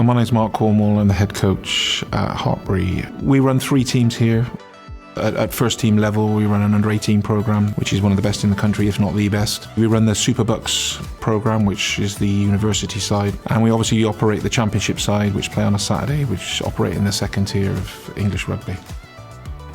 My name's Mark Cornwall. I'm the head coach at Hartpury. We run 3 teams here. At first team level, we run an under-18 program, which is one of the best in the country, if not the best. We run the Superbucks program, which is the university side. And we obviously operate the championship side, which play on a Saturday, which operate in the second tier of English rugby.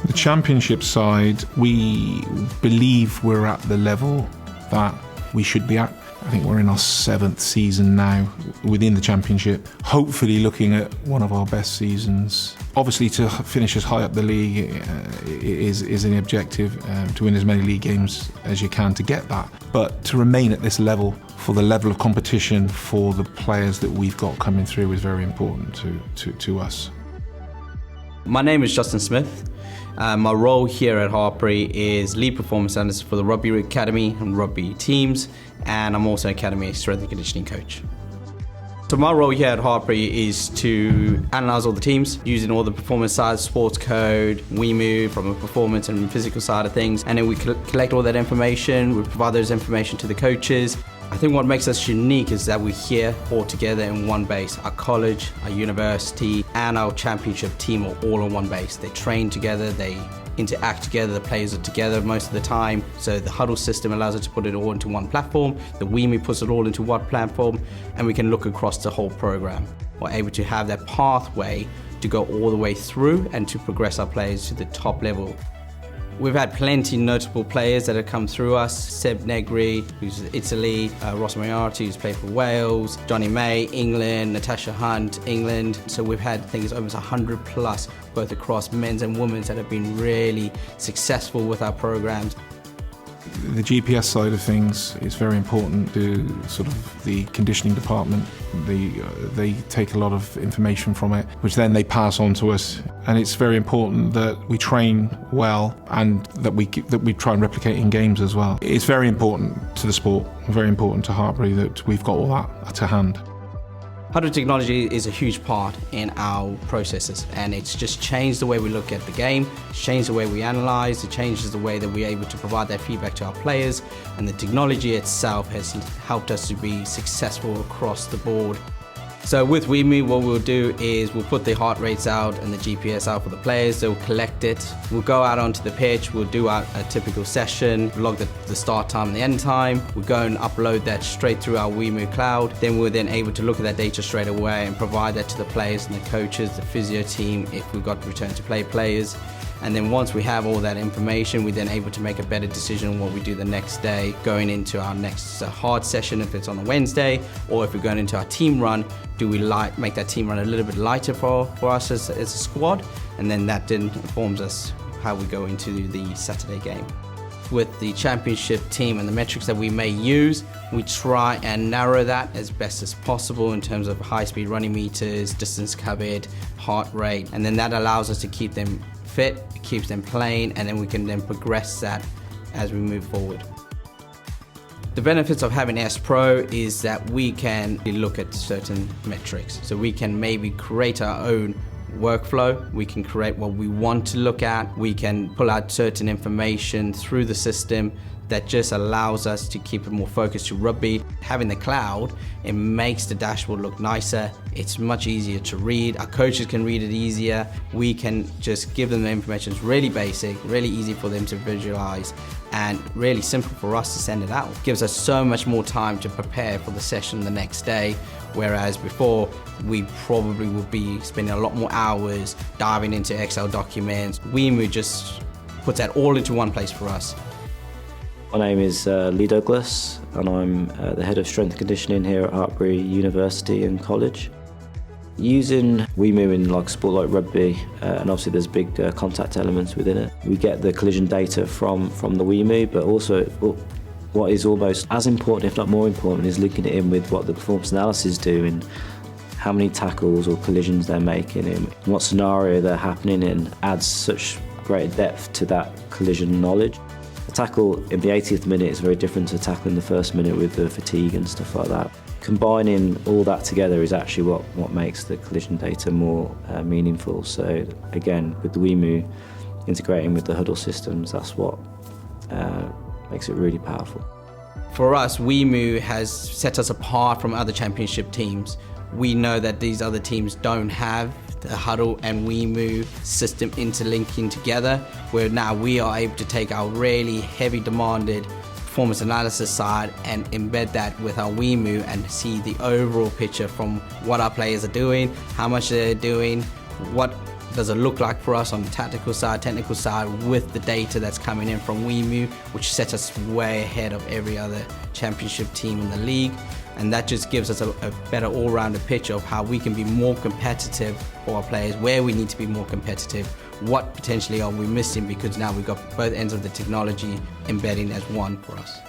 The championship side, we believe we're at the level that we should be at. I think we're in our 7th season now within the championship, hopefully looking at one of our best seasons. Obviously to finish as high up the league is an objective, to win as many league games as you can to get that. But to remain at this level, for the level of competition for the players that we've got coming through is very important to us. My name is Justin Smith. My role here at Hartpury is lead performance analyst for the rugby academy and rugby teams, and I'm also an academy strength and conditioning coach. So my role here at Hartpury is to analyse all the teams using all the performance side, sports code, Wimu from a performance and physical side of things, and then we collect all that information, we provide those information to the coaches. I think what makes us unique is that we're here all together in one base. Our college, our university, and our championship team are all on one base. They train together, they interact together, the players are together most of the time. So the Hudl system allows us to put it all into one platform. The Wimu puts it all into one platform, and we can look across the whole program. We're able to have that pathway to go all the way through and to progress our players to the top level. We've had plenty notable players that have come through us. Seb Negri, who's Italy, Ross Moriarty, who's played for Wales, Johnny May, England, Natasha Hunt, England. So we've had things almost 100 plus, both across men's and women's, that have been really successful with our programs. The GPS side of things is very important to sort of the conditioning department. They take a lot of information from it, which then they pass on to us. And it's very important that we train well and that we try and replicate in games as well. It's very important to the sport, very important to Hartpury that we've got all that to hand. Hudl technology is a huge part in our processes, and it's just changed the way we look at the game, it's changed the way we analyse, it changes the way that we're able to provide that feedback to our players, and the technology itself has helped us to be successful across the board. So with Wimu, what we'll do is we'll put the heart rates out and the GPS out for the players. They'll collect it. We'll go out onto the pitch. We'll do a typical session, log the start time and the end time. We'll go and upload that straight through our Wimu cloud. Then we're then able to look at that data straight away and provide that to the players and the coaches, the physio team, if we've got return to play players. And then once we have all that information, we're then able to make a better decision on what we do the next day, going into our next hard session if it's on a Wednesday, or if we're going into our team run, do we make that team run a little bit lighter for us as a squad? And then that then informs us how we go into the Saturday game. With the championship team and the metrics that we may use, we try and narrow that as best as possible in terms of high-speed running meters, distance covered, heart rate, and then that allows us to keep them fit, it keeps them playing, and then we can then progress that as we move forward. The benefits of having S Pro is that we can look at certain metrics. So we can maybe create our own workflow, we can create what we want to look at, we can pull out certain information through the system that just allows us to keep it more focused to rugby. Having the cloud, it makes the dashboard look nicer, it's much easier to read, our coaches can read it easier, we can just give them the information. It's really basic, really easy for them to visualize, and really simple for us to send it out. It gives us so much more time to prepare for the session the next day, whereas before we probably would be spending a lot more hours diving into Excel documents. Wimu just puts that all into one place for us. My name is Lee Douglas, and I'm the head of strength and conditioning here at Hartpury University and College. Using Wimu in like sport like rugby, and obviously there's big contact elements within it. We get the collision data from the Wimu, but also what is almost as important, if not more important, is linking it in with what the performance analysis do and how many tackles or collisions they're making and what scenario they're happening in adds such great depth to that collision knowledge. A tackle in the 80th minute is very different to a tackle in the first minute with the fatigue and stuff like that. Combining all that together is actually what makes the collision data more meaningful. So again, with the Wimu integrating with the Hudl systems, that's what makes it really powerful. For us, Wimu has set us apart from other championship teams. we know that these other teams don't have the Hudl and Wimu system interlinking together, where now we are able to take our really heavy demanded performance analysis side and embed that with our Wimu and see the overall picture from what our players are doing, how much they're doing, what does it look like for us on the tactical side, technical side, with the data that's coming in from Wimu, which sets us way ahead of every other championship team in the league. And that just gives us a better all-rounded picture of how we can be more competitive for our players, where we need to be more competitive, what potentially are we missing, because now we've got both ends of the technology embedding as one for us.